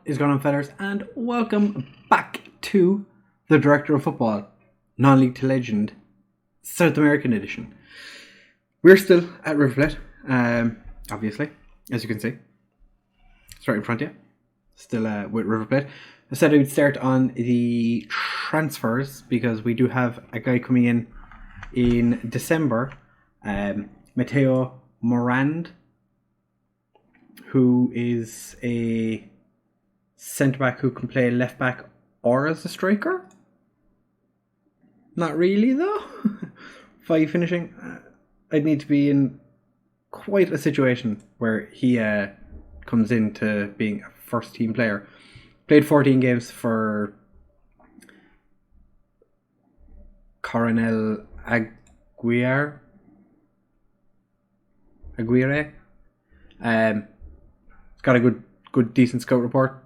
is going on, fellas, and welcome back to the Director of Football Non-League to Legend South American edition. We're still at River Plate, obviously, as you can see. It's right in front of you. Still with River Plate. I said I would start on the transfers because we do have a guy coming in December, Mateo Morand, who is a centre-back who can play left-back or as a striker. Not really, though. 5 finishing. I'd need to be in quite a situation where he comes into being a first-team player. Played 14 games for Coronel Aguirre. Got a good decent scout report.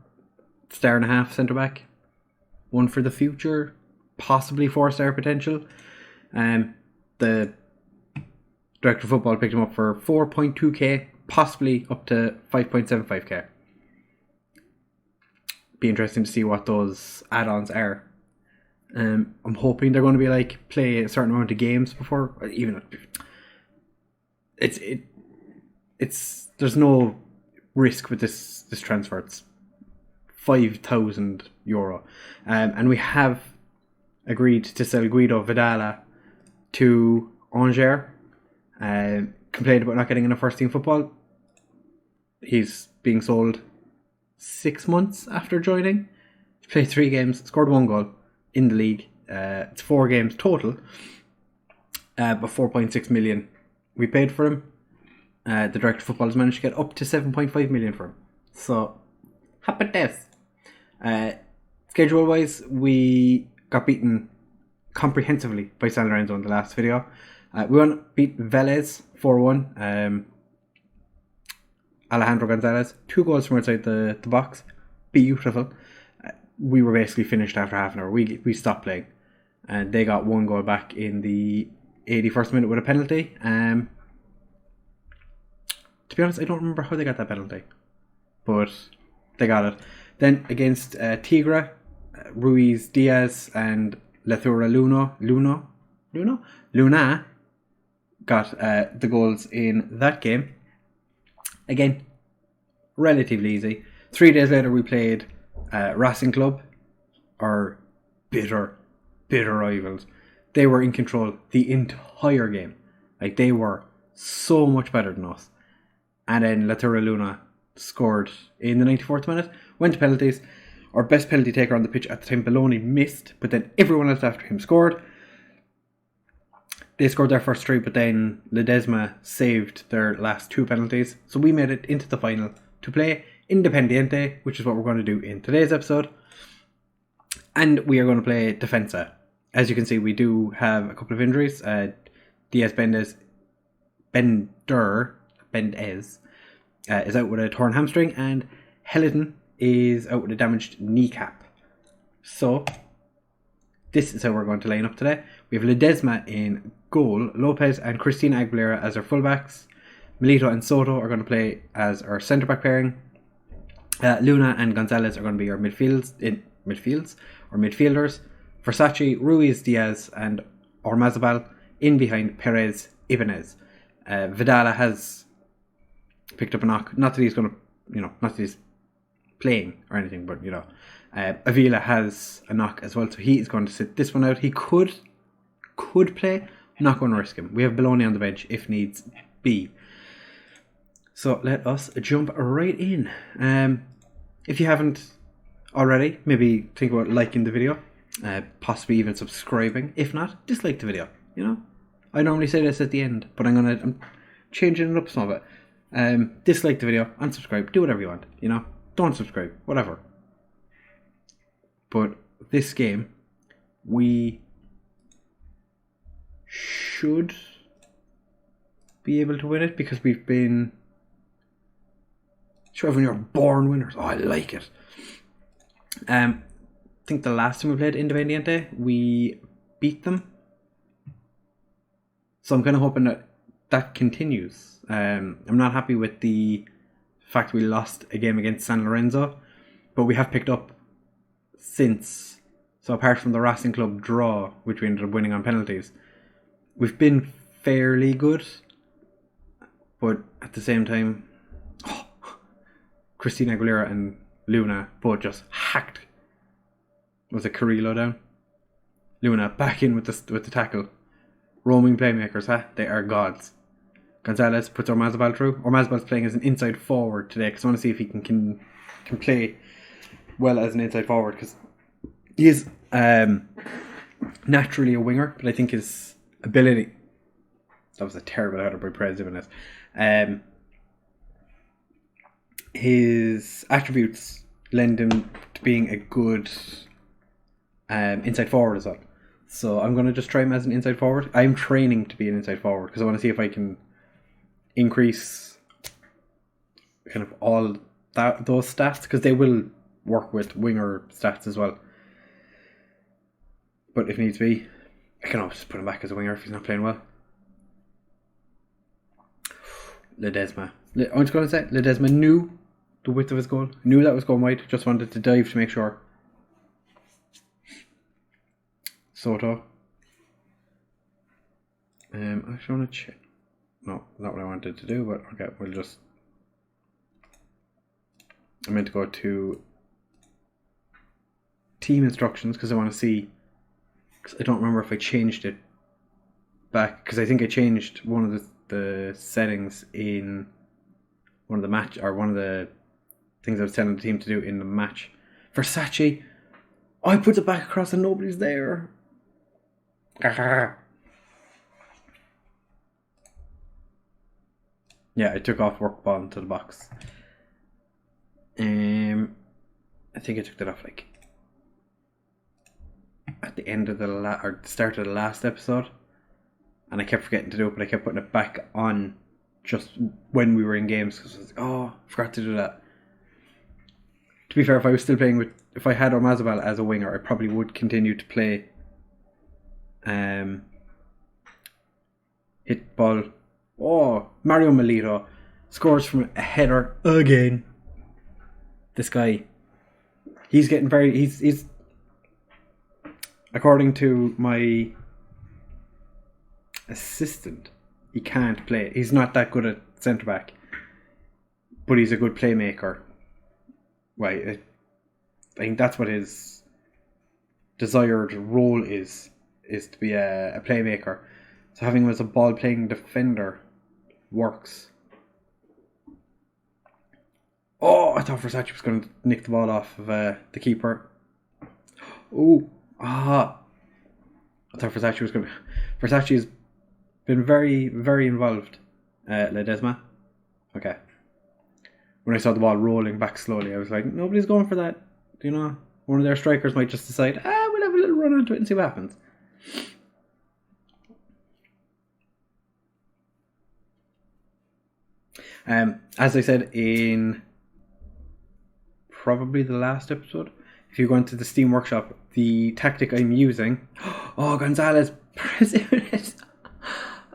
1.5 centre back. One for the future. Possibly 4-star potential. The Director of Football picked him up for 4.2k, possibly up to 5.75k. Be interesting to see what those add-ons are. I'm hoping they're going to be like play a certain amount of games before, even it's there's no risk with this transfer. It's €5,000, and we have agreed to sell Guido Vidala to Angers. Complained about not getting into first team football. He's being sold 6 months after joining. He played 3 games, scored 1 goal in the league. It's 4 games total, but 4.6 million we paid for him. The Director of Football has managed to get up to 7.5 million for him. So, happy days. Schedule wise, we got beaten comprehensively by San Lorenzo in the last video. We won beat Vélez 4-1. Alejandro Gonzalez, 2 goals from outside the box. Beautiful. We were basically finished after half an hour. We stopped playing. And they got 1 goal back in the 81st minute with a penalty. To be honest, I don't remember how they got that penalty. But they got it. Then against Tigre, Ruiz Diaz and Lethura Luna got the goals in that game. Again, relatively easy. 3 days later, we played Racing Club, our bitter rivals. They were in control the entire game. Like, they were so much better than us. And then Lethura Luna scored in the 94th minute. Went to penalties. Our best penalty taker on the pitch at the time, Bologna, missed, but then everyone else after him scored. They scored their first 3, but then Ledesma saved their last 2 penalties. So we made it into the final to play Independiente, which is what we're going to do in today's episode. And we are going to play Defensa. As you can see, we do have a couple of injuries. Diaz Bendez is out with a torn hamstring, and Helidon is out with a damaged kneecap. So, this is how we're going to line up today. We have Ledesma in goal, Lopez and Cristina Aguilera as our fullbacks. Milito and Soto are going to play as our centre-back pairing. Luna and Gonzalez are going to be our midfielders. Versace, Ruiz Diaz and Ormazabal in behind Perez Ibanez. Vidala has picked up a knock. Not that he's going to, not that he's playing or anything, but Avila has a knock as well, so he is going to sit this one out. He could play. I'm not going to risk him. We have Bologna on the bench if needs be. So let us jump right in. If you haven't already, maybe think about liking the video, possibly even subscribing. If not, dislike the video. I normally say this at the end, but I'm changing it up some of it. Dislike the video, unsubscribe, do whatever you want. Don't subscribe, whatever. But this game, we should be able to win it because we've been when you're born winners. Oh, I like it. I think the last time we played Independiente, we beat them. So I'm kind of hoping that continues. I'm not happy with the fact we lost a game against San Lorenzo. but we have picked up since. So apart from the Racing Club draw, which we ended up winning on penalties, we've been fairly good. But at the same time, Christina Aguilera and Luna both just hacked. Was it Carrillo down? Luna back in with the tackle. Roaming playmakers, huh? They are gods. Gonzalez puts Orzabal through. Orzabal playing as an inside forward today because I want to see if he can play well as an inside forward, because he is naturally a winger, but I think his ability... That was a terrible header by President. His attributes lend him to being a good inside forward as well. So I'm going to just try him as an inside forward. I'm training to be an inside forward because I want to see if I can increase kind of all those stats, because they will work with winger stats as well. But if needs be, I can always just put him back as a winger if he's not playing well. Ledesma. I'm just going to say, Ledesma knew the width of his goal. Knew that was going wide. Just wanted to dive to make sure. Soto. I actually want to check. No, not what I wanted to do, but okay, we'll just... I meant to go to team instructions because I want to see, because I don't remember if I changed it back, because I think I changed one of the settings in one of the match, or one of the things I was telling the team to do in the match. Versace, I put it back across and nobody's there. Yeah, I took off work ball into the box. I think I took that off like at the end of or the start of the last episode, and I kept forgetting to do it, but I kept putting it back on just when we were in games, because I was like, oh, I forgot to do that. To be fair, if I was still playing if I had Orzabal as a winger, I probably would continue to play hit ball. Oh, Mario Milito scores from a header again. This guy, he's getting he's according to my assistant, he can't play. He's not that good at centre back, but he's a good playmaker. Right, I think that's what his desired role is to be a playmaker. So having him as a ball playing defender works. Oh, I thought Versace was going to nick the ball off of the keeper. Oh, I thought Versace was going to... Versace has been very, very involved. Ledesma. Okay. When I saw the ball rolling back slowly, I was like, nobody's going for that. You know, one of their strikers might just decide, we'll have a little run onto it and see what happens. As I said in probably the last episode, if you go into the Steam Workshop, the tactic I'm using... Oh, Gonzalez!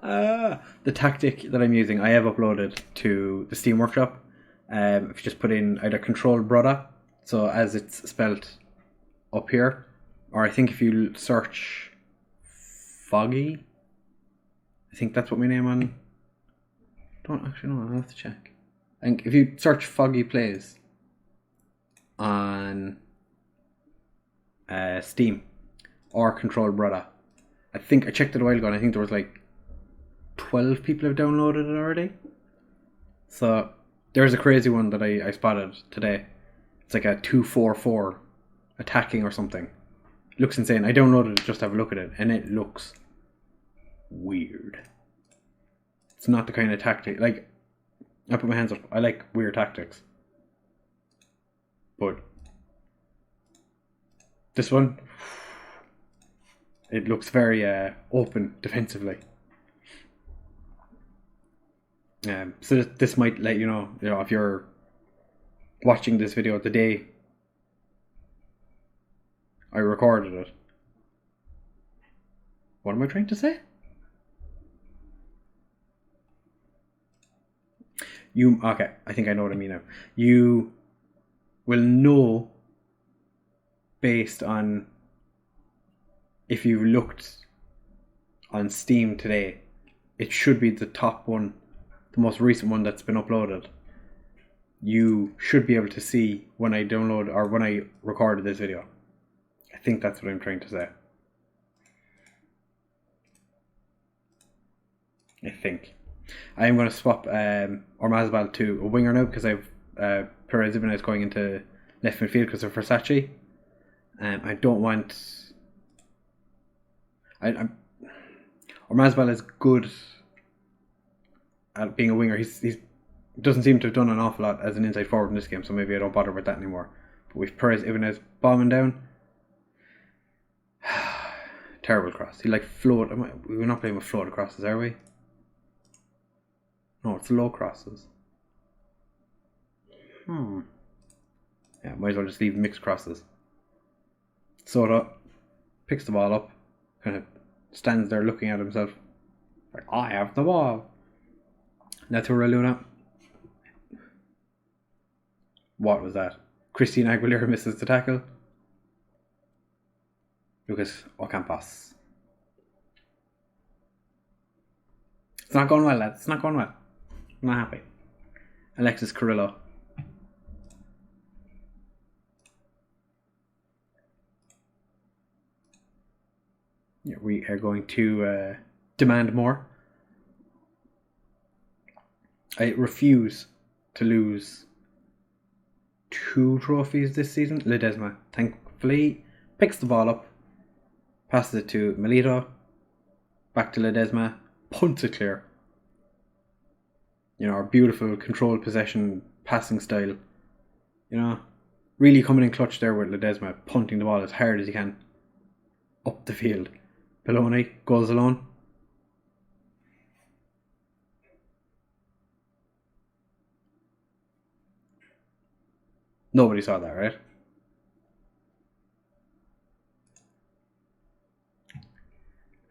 The tactic that I'm using, I have uploaded to the Steam Workshop. If you just put in either Control Brother, so as it's spelled up here, or I think if you search Foggy, I think that's what my name on... Don't actually know, I'll have to check. I think if you search Foggy Plays on Steam or Control Brother, I think I checked it a while ago and I think there was like 12 people have downloaded it already. So there's a crazy one that I spotted today. It's like a 2-4-4 attacking or something. It looks insane. I downloaded it just to have a look at it, and it looks weird. It's not the kind of tactic, like, I put my hands up, I like weird tactics. But this one, it looks very open defensively. So this might let you know if you're watching this video the day I recorded it. What am I trying to say? Okay, I think I know what I mean now. You will know based on if you've looked on Steam today. It should be the top one, the most recent one that's been uploaded. You should be able to see when I download or when I recorded this video. I think that's what I'm trying to say. I think. I am going to swap Orzabal to a winger now because I've Perez Ibanez going into left midfield because of Versace. I don't want... Orzabal is good at being a winger. He's doesn't seem to have done an awful lot as an inside forward in this game, so maybe I don't bother with that anymore. But with Perez Ibanez bombing down, terrible cross. He float. We're not playing with floated crosses, are we? No, it's low crosses. Yeah, might as well just leave mixed crosses. Soda picks the ball up, kind of stands there looking at himself. Like, I have the ball. Now to Luna. What was that? Christina Aguilera misses the tackle. Lucas Ocampos. It's not going well, lads. It's not going well. I'm not happy. Alexis Carrillo. Yeah, we are going to demand more. I refuse to lose 2 trophies this season. Ledesma, thankfully, picks the ball up, passes it to Milito, back to Ledesma, punts it clear. Our beautiful controlled possession passing style. Really coming in clutch there with Ledesma, punting the ball as hard as he can up the field. Peloni goes alone. Nobody saw that, right?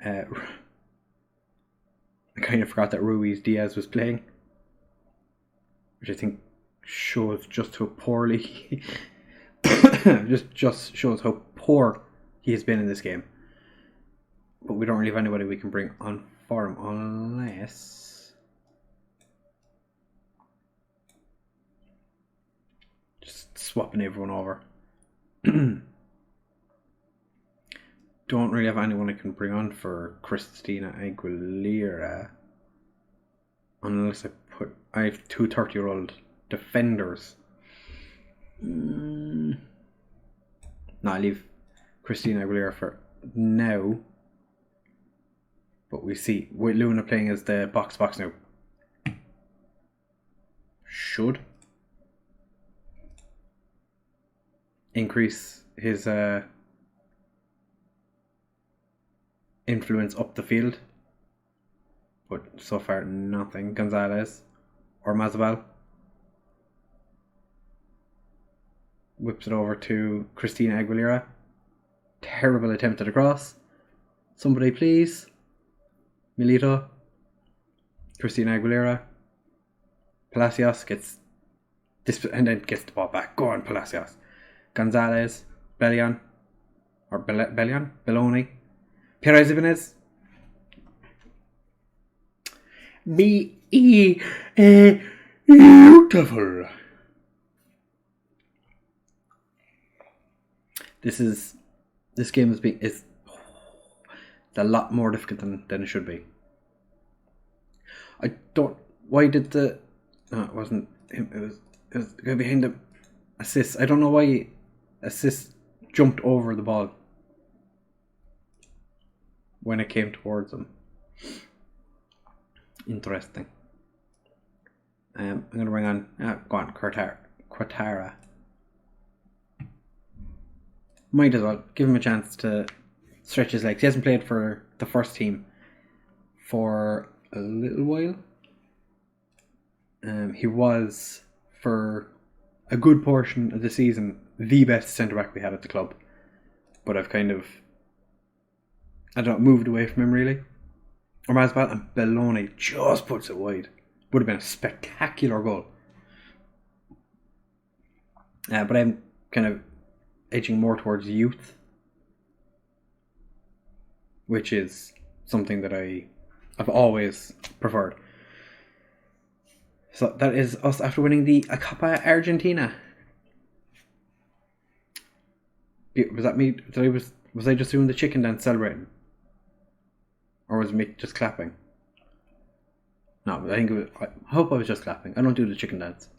I kind of forgot that Ruiz Diaz was playing, which I think shows just how poorly just shows how poor he has been in this game. But we don't really have anybody we can bring on for him unless just swapping everyone over. Don't really have anyone I can bring on for Christina Aguilera unless I have 2 30-year-old defenders. No, I leave Christina Aguilera for now. But we see with Luna playing as the box now. Should increase his influence up the field. But so far nothing. Gonzalez or Orzabal whips it over to Christina Aguilera. Terrible attempt at a cross. Somebody please. Milito, Christina Aguilera, Palacios gets this and then gets the ball back. Go on, Palacios. Gonzalez, Bellion, Belloni, Perez Ibanez. Beautiful. This game is a lot more difficult than it should be. Why did it wasn't him, it was the guy behind the assist. I don't know why assist jumped over the ball when it came towards him. Interesting. I'm going to bring on go on, Quatara. Might as well give him a chance to stretch his legs. He hasn't played for the first team for a little while. He was, for a good portion of the season, the best centre-back we had at the club. But I've kind of, moved away from him really. Orzabal and Belloni just puts it wide. Would have been a spectacular goal. But I'm kind of edging more towards youth, which is something that I've always preferred. So that is us after winning the Copa Argentina. Was that me? Was I just doing the chicken dance celebrating? Or was me just clapping? No, I think I hope I was just clapping. I don't do the chicken dance.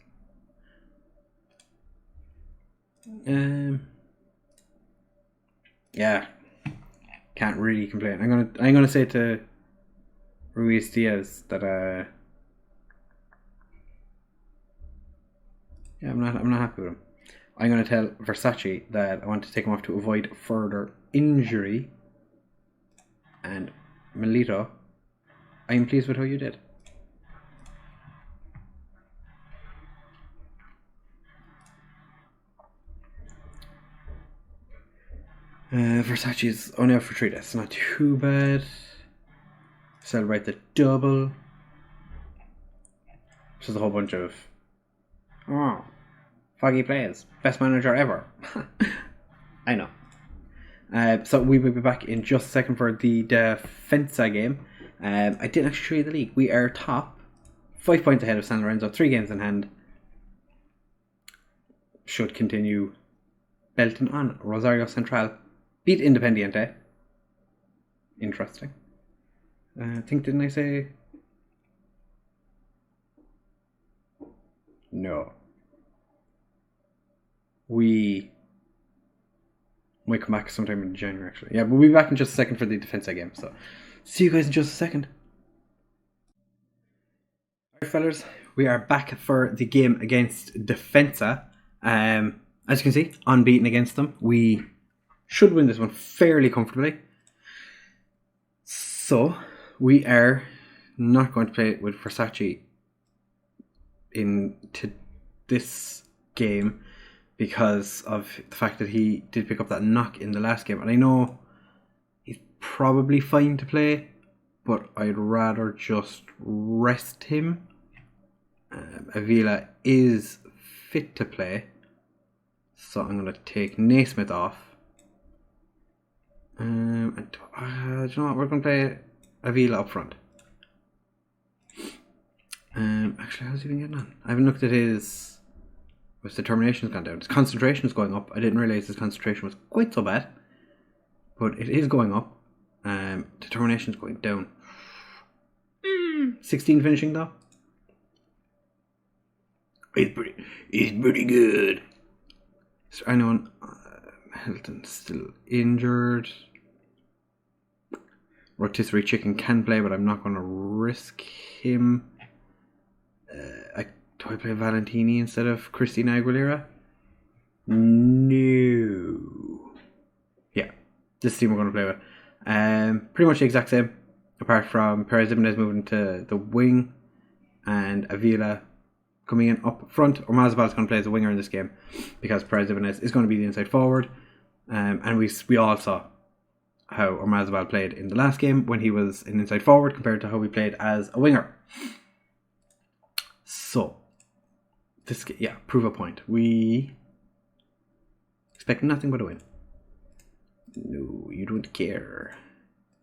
Yeah, can't really complain. I'm gonna say to Ruiz Diaz that yeah, I'm not happy with him. I'm gonna tell Versace that I want to take him off to avoid further injury. And Melito, I am pleased with how you did. Versace's only out for 3 days. Not too bad. Celebrate the double. This is a whole bunch of Foggy plays. Best manager ever. I know. So we will be back in just a second for the Defensa game. I didn't actually show you the league. We are top. 5 points ahead of San Lorenzo. 3 games in hand. Should continue belting on. Rosario Central beat Independiente. Interesting. I think, didn't I say... No. We might come back sometime in January, actually. Yeah, but we'll be back in just a second for the Defensa game. So, see you guys in just a second. Alright, fellas. We are back for the game against Defensa. As you can see, unbeaten against them. We should win this one fairly comfortably. So, we are not going to play with Versace into this game because of the fact that he did pick up that knock in the last game. And I know he's probably fine to play, but I'd rather just rest him. Avila is fit to play, so I'm going to take Naismith off. And do you know what? We're going to play Avila up front. Actually, how's he been getting on? I haven't looked at his... His determination's gone down. His concentration's going up. I didn't realise his concentration was quite so bad, but it is going up. Determination's going down. 16 finishing though. He's pretty good. So I know Hilton's still injured. Rotisserie Chicken can play, but I'm not going to risk him. Do I play Valentini instead of Cristina Aguilera? No. Yeah, this team we're going to play with. Pretty much the exact same, apart from Perez Ibanez moving to the wing and Avila coming in up front. Omarzabal is going to play as a winger in this game because Perez Ibanez is going to be the inside forward. And we all saw how Omarzabal played in the last game when he was an inside forward compared to how he played as a winger. So, this, yeah, prove a point. We expect nothing but a win. No, you don't care.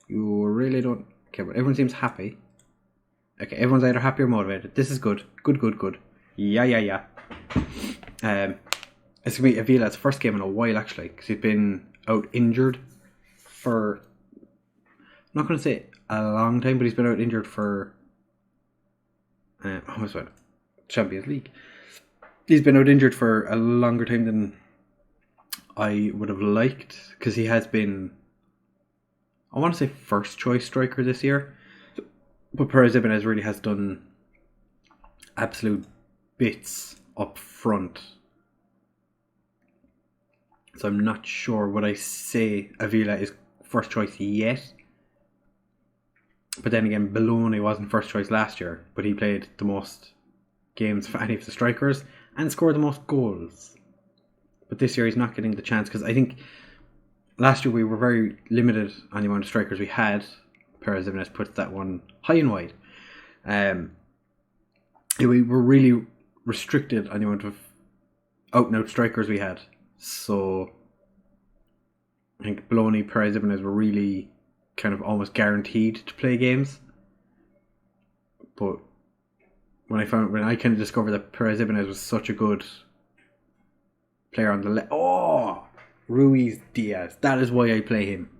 You really don't care. But everyone seems happy. Okay, everyone's either happy or motivated. This is good. Good. Yeah. It's going to be Avila's first game in a while, actually, because he's been out injured for... I'm not going to say a long time, but he's been out injured for... Champions League. He's been out injured for a longer time than I would have liked, because he has been, I want to say, first choice striker this year, but Perez Ibanez really has done absolute bits up front, so I'm not sure would I say Avila is first choice yet. But then again, Bologna wasn't first choice last year, but he played the most games for any of the strikers and scored the most goals. But this year he's not getting the chance, because I think last year we were very limited on the amount of strikers we had. Perez Ibanez puts that one high and wide. We were really restricted on the amount out and out strikers we had. So I think Bologna, Perez, Ibanez were really kind of almost guaranteed to play games. But when I kind of discovered that Perez Ibanez was such a good player on the left. Oh, Ruiz Diaz. That is why I play him.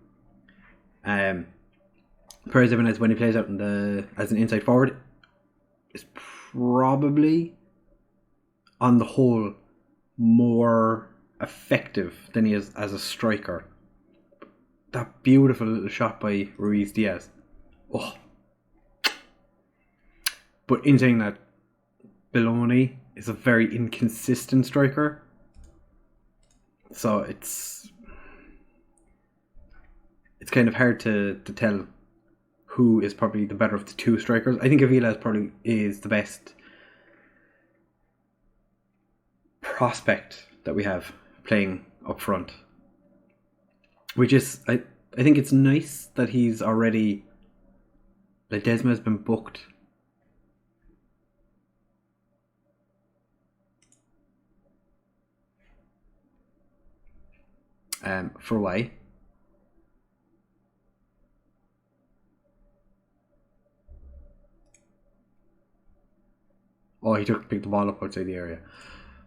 Perez Ibanez, when he plays out as an inside forward, is probably on the whole more effective than he is as a striker. That beautiful little shot by Ruiz Diaz. Oh. But in saying that, Bologna is a very inconsistent striker. So it's kind of hard to tell who is probably the better of the two strikers. I think Avila is the best prospect that we have playing up front. Which is, I think it's nice that he's already, Ledesma has been booked. For why? Oh, he picked the ball up outside the area.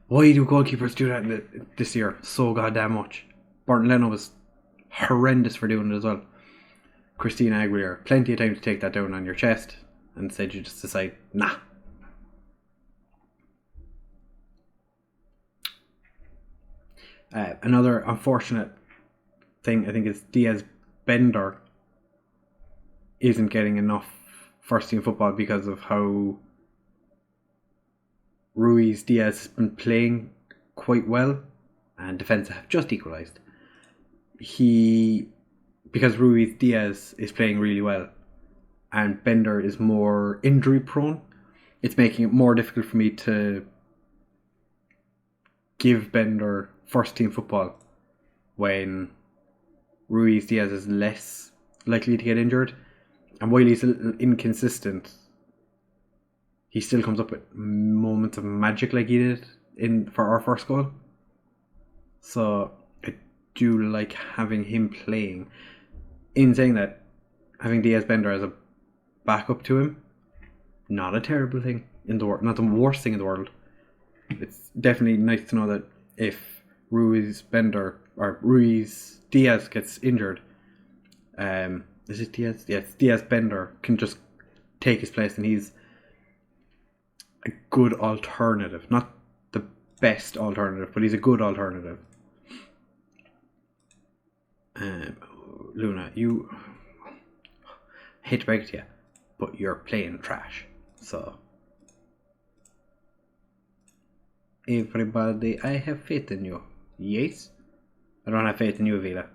Why do goalkeepers do that this year so goddamn much? Barton Leno was horrendous for doing it as well. Christina Aguilera, plenty of time to take that down on your chest, and instead you just decide, nah. Another unfortunate thing I think is Diaz Bender isn't getting enough first team football because of how Ruiz Diaz has been playing quite well, and defence have just equalised. Because Ruiz Diaz is playing really well and Bender is more injury prone, it's making it more difficult for me to give Bender first team football when Ruiz Diaz is less likely to get injured. And while he's a little inconsistent, he still comes up with moments of magic like he did for our first goal. So I do like having him playing. In saying that, having Diaz Bender as a backup to him, not a terrible thing in the world, not the worst thing in the world. It's definitely nice to know that if Ruiz Diaz gets injured, is it Diaz? Yes, Diaz Bender can just take his place, and he's a good alternative. Not the best alternative, but he's a good alternative. Luna, you hate to break it to you, but you're playing trash. So everybody, I have faith in you. Yes? I don't have faith in you, Vila.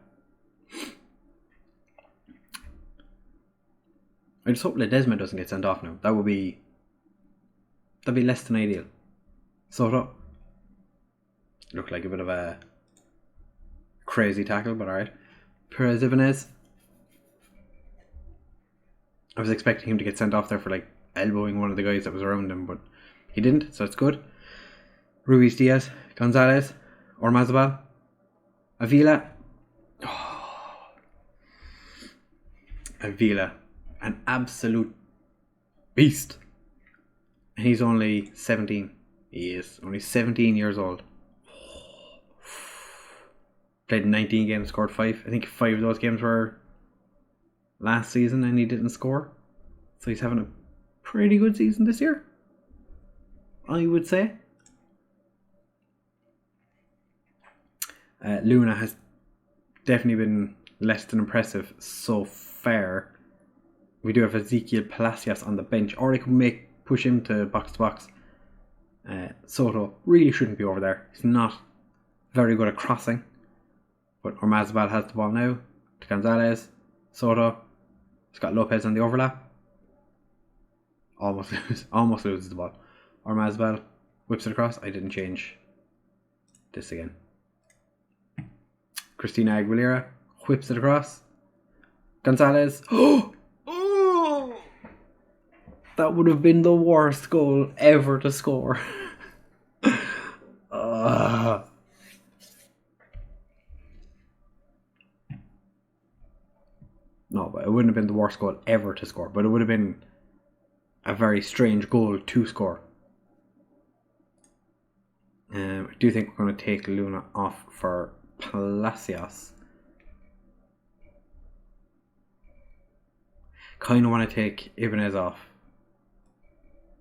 I just hope Ledesma doesn't get sent off now. That'd be less than ideal. Sort of. Looked like a bit of a crazy tackle, but alright. Perez Ibanez. I was expecting him to get sent off there for like elbowing one of the guys that was around him, but he didn't, so it's good. Ruiz Diaz, Gonzalez, Ormazabal, Avila. Oh. Avila, an absolute beast. And he's only 17. He is only 17 years old. Played 19 games, scored 5. I think 5 of those games were last season and he didn't score. So he's having a pretty good season this year, I would say. Luna has definitely been less than impressive so far. We do have Ezequiel Palacios on the bench, or I could push him to box. Soto really shouldn't be over there. He's not very good at crossing. But Ormazabal has the ball now to Gonzalez. Soto. He's got Lopez on the overlap. Almost loses the ball. Ormazabal whips it across. I didn't change this again. Christina Aguilera whips it across. Gonzalez. Oh! That would have been the worst goal ever to score. No, but it wouldn't have been the worst goal ever to score. But it would have been a very strange goal to score. I do think we're going to take Luna off for Palacios. Kind of want to take Ibanez off.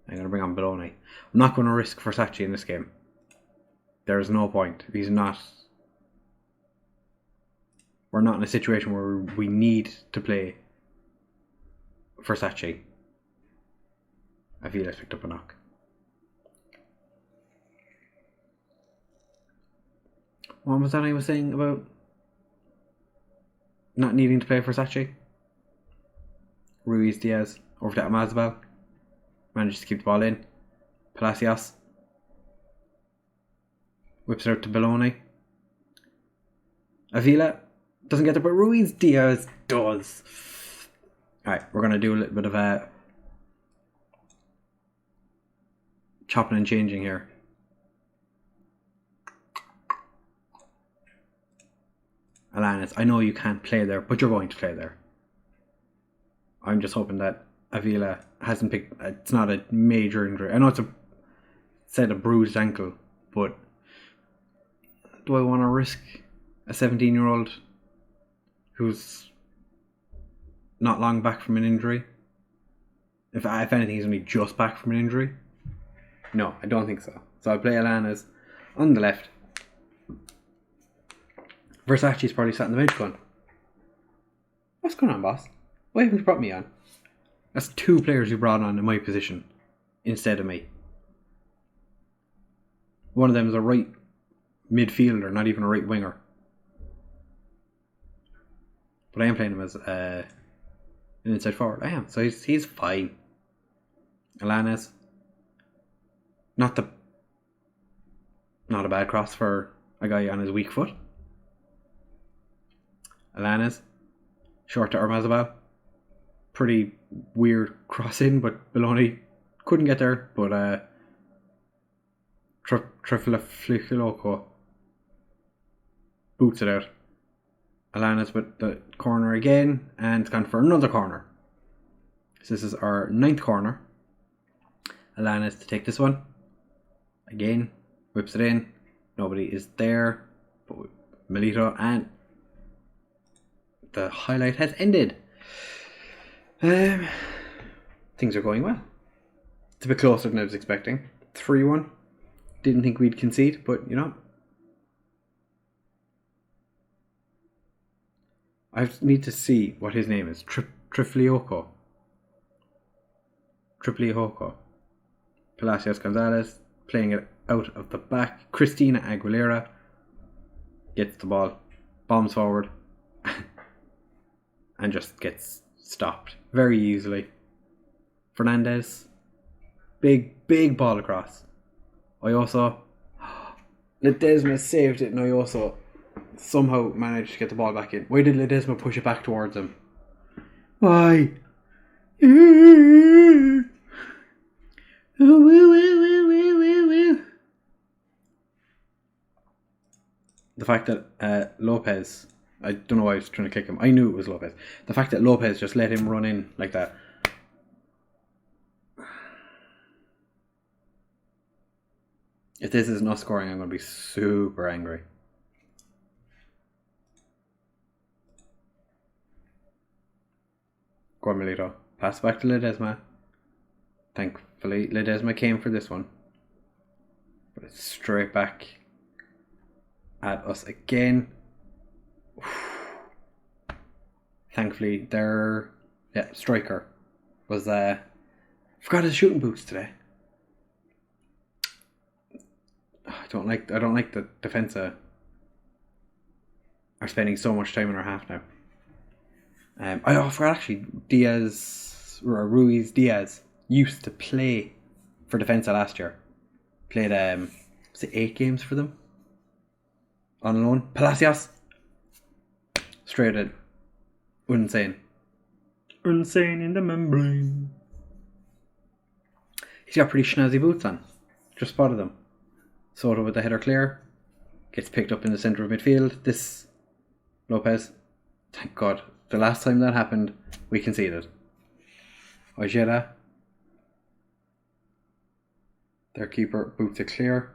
I'm going to bring on Buenos. I'm not going to risk Versace in this game. There's no point. He's not... We're not in a situation where we need to play Versace. I feel I picked up a knock. What was that I was saying about not needing to play Versace? Ruiz Diaz over to Amazabal. Manages to keep the ball in. Palacios whips it out to Buenos. Avila doesn't get there, but Ruiz Diaz does. Alright, we're going to do a little bit of chopping and changing here. Alanis, I know you can't play there, but you're going to play there. I'm just hoping that Avila hasn't picked... It's not a major injury. I know it's a bruised ankle, but do I want to risk a 17-year-old who's not long back from an injury? If anything, he's only just back from an injury. No, I don't think so. So I'll play Alanis on the left. Versace's probably sat in the bench going, what's going on, boss? Why haven't you brought me on? That's two players you brought on in my position instead of me. One of them is a right midfielder, not even a right winger. But I am playing him as an inside forward. I am, so he's fine. Alanis, not a bad cross for a guy on his weak foot. Alanis, short to Armazabal. Pretty weird crossing, but Buenos couldn't get there. But Trifliflico boots it out. Alanis with the corner again, and it's gone for another corner. So this is our 9th corner. Alanis to take this one. Again, whips it in. Nobody is there. But Melito, and the highlight has ended. Things are going well. It's a bit closer than I was expecting. 3-1. Didn't think we'd concede, but you know. I need to see what his name is. Triflioco. Palacios Gonzalez playing it out of the back. Cristina Aguilera gets the ball, bombs forward, and just gets stopped very easily. Fernandez, big ball across. Ioso, Ledesma saved it, and Ioso somehow managed to get the ball back in. Why did Ledesma push it back towards him? Why? The fact that Lopez, I don't know why I was trying to kick him. I knew it was Lopez. The fact that Lopez just let him run in like that. If this isn't us scoring, I'm going to be super angry. Go on, Melito. Pass back to Ledesma. Thankfully, Ledesma came for this one. But it's straight back at us again. Thankfully, their striker was forgot his shooting boots today. I don't like the defense are spending so much time in our half now. I forgot actually. Ruiz Diaz used to play for Defensa last year. Played 8 games for them on loan. Palacios straight in. Insane in the membrane. He's got pretty snazzy boots on. Just spotted them. Soto with the header clear. Gets picked up in the centre of midfield. This Lopez. Thank God. The last time that happened, we conceded. Ojeda. Their keeper boots it clear.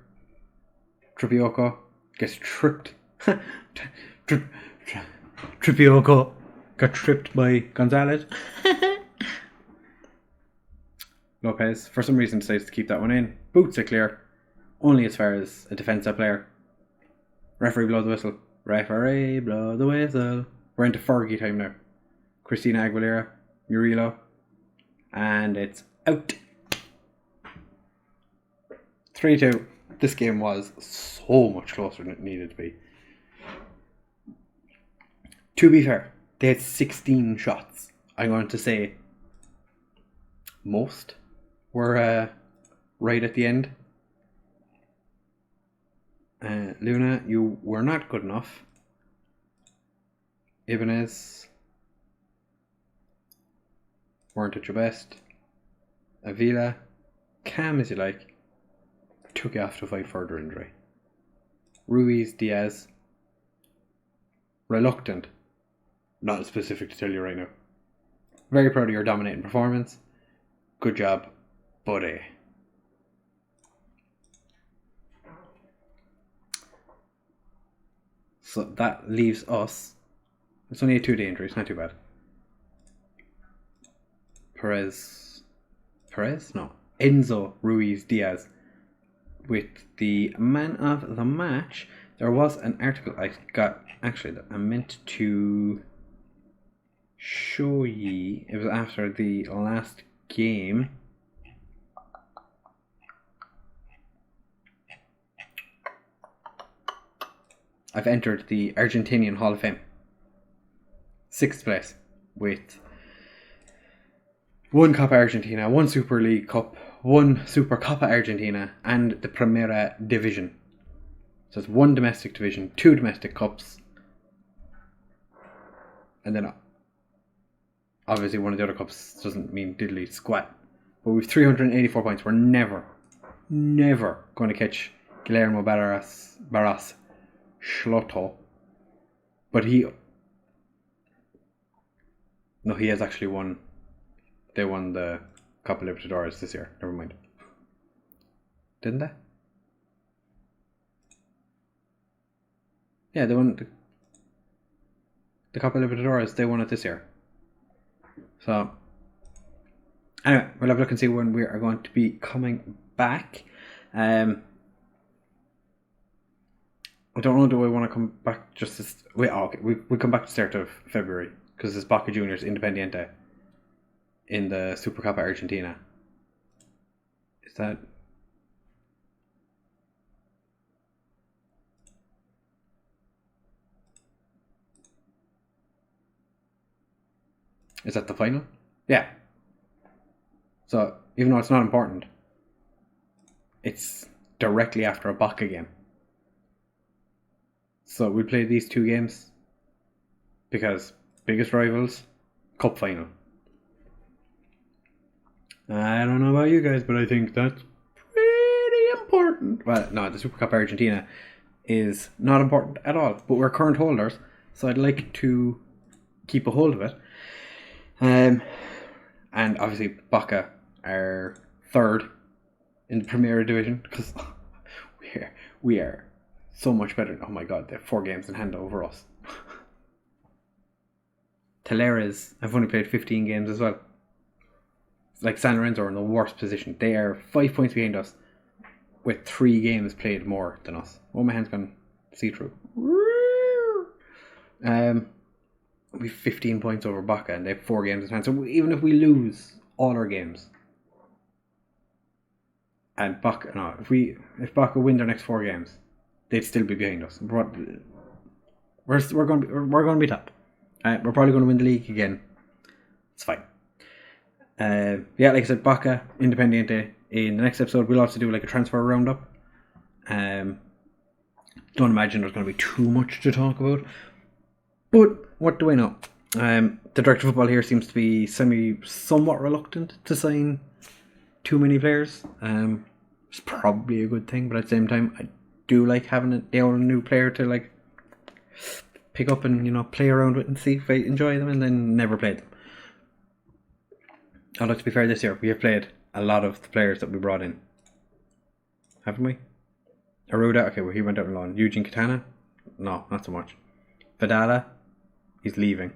Tripioko gets tripped. Tripioko got tripped by Gonzalez. Lopez, for some reason, decides to keep that one in. Boots it clear. Only as far as a defensive player. Referee blow the whistle. Referee blow the whistle. We're into Fergie time now. Christina Aguilera, Murillo. And it's out. 3-2. This game was so much closer than it needed to be. To be fair, they had 16 shots. I'm going to say most were right at the end. Luna, you were not good enough. Ibanez weren't at your best. Avila, calm as you like, took you off to fight further injury. Ruiz Diaz, reluctant. Not specific to tell you right now. Very proud of your dominating performance. Good job, buddy. So that leaves us. It's only a 2-day injury, it's not too bad. No. Enzo Ruiz Diaz with the man of the match. There was an article I got, actually, that I meant to show ye. It was after the last game. I've entered the Argentinian Hall of Fame. 6th place with 1 Copa Argentina, 1 Super League Cup, 1 Super Copa Argentina, and the Primera Division. So it's 1 domestic division, 2 domestic cups, and then obviously one of the other cups doesn't mean diddly squat. But we've 384 points. We're never going to catch Guillermo Barras Schlotto. But he has actually won. They won the Copa Libertadores this year. Never mind. Didn't they? Yeah, they won the Copa Libertadores. They won it this year. So, anyway, we'll have a look and see when we are going to be coming back. I don't know, do I want to come back just this... Wait, okay, we come back to the start of February, because it's Boca Juniors Independiente in the Supercopa Argentina. Is that... Is that the final? Yeah. So, even though it's not important, it's directly after a Boca game. So we play these 2 games because biggest rivals, cup final. I don't know about you guys, but I think that's pretty important. Well, no, the Supercup Argentina is not important at all, but we're current holders, so I'd like to keep a hold of it. And obviously Boca are 3rd in the Primera Division because we are so much better. Oh my god, they have 4 games in hand over us. Talleres have only played 15 games as well. Like San Lorenzo are in the worst position. They are 5 points behind us with 3 games played more than us. Oh, my hand's gone see-through. We've 15 points over Boca and they have 4 games in hand. So even if we lose all our games, and Boca, no, if Boca win their next 4 games, they'd still be behind us. We're going to be top. We're probably going to win the league again. It's fine. Yeah, like I said, Boca Independiente. In the next episode, we'll also do like a transfer roundup. Don't imagine there's going to be too much to talk about. But what do I know? The director of football here seems to be somewhat reluctant to sign too many players. is probably a good thing, but at the same time, I do like having a new player to like pick up and play around with and see if I enjoy them, and then never play them. Although to be fair, this year we have played a lot of the players that we brought in, haven't we? Aruda, okay, well he went out on loan. Eugene Katana, no, not so much. Vidala, he's leaving.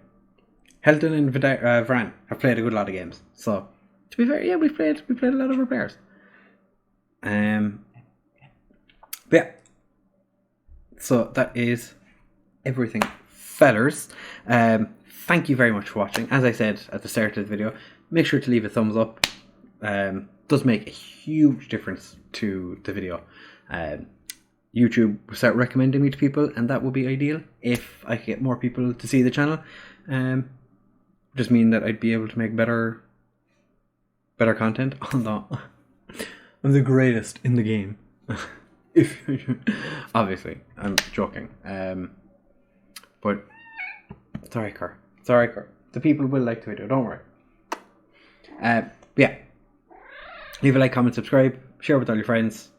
Helton and Varane have played a good lot of games. So to be fair, yeah, we played a lot of our players. But yeah, so that is everything, fellers. Thank you very much for watching. As I said at the start of the video, make sure to leave a thumbs up. Does make a huge difference to the video. YouTube will start recommending me to people, and that would be ideal if I could get more people to see the channel. Just mean that I'd be able to make better content. I'm the greatest in the game. If obviously I'm joking. But sorry, Cur. The people will like the video. Don't worry. Yeah. Leave a like, comment, subscribe, share with all your friends.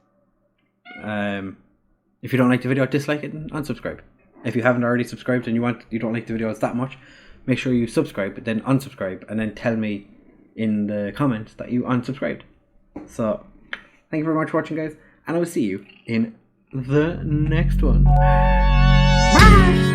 If you don't like the video, dislike it and unsubscribe. If you haven't already subscribed and you don't like the videos that much, make sure you subscribe, then unsubscribe, and then tell me in the comments that you unsubscribed. So, thank you very much for watching, guys, and I will see you in the next one. Bye!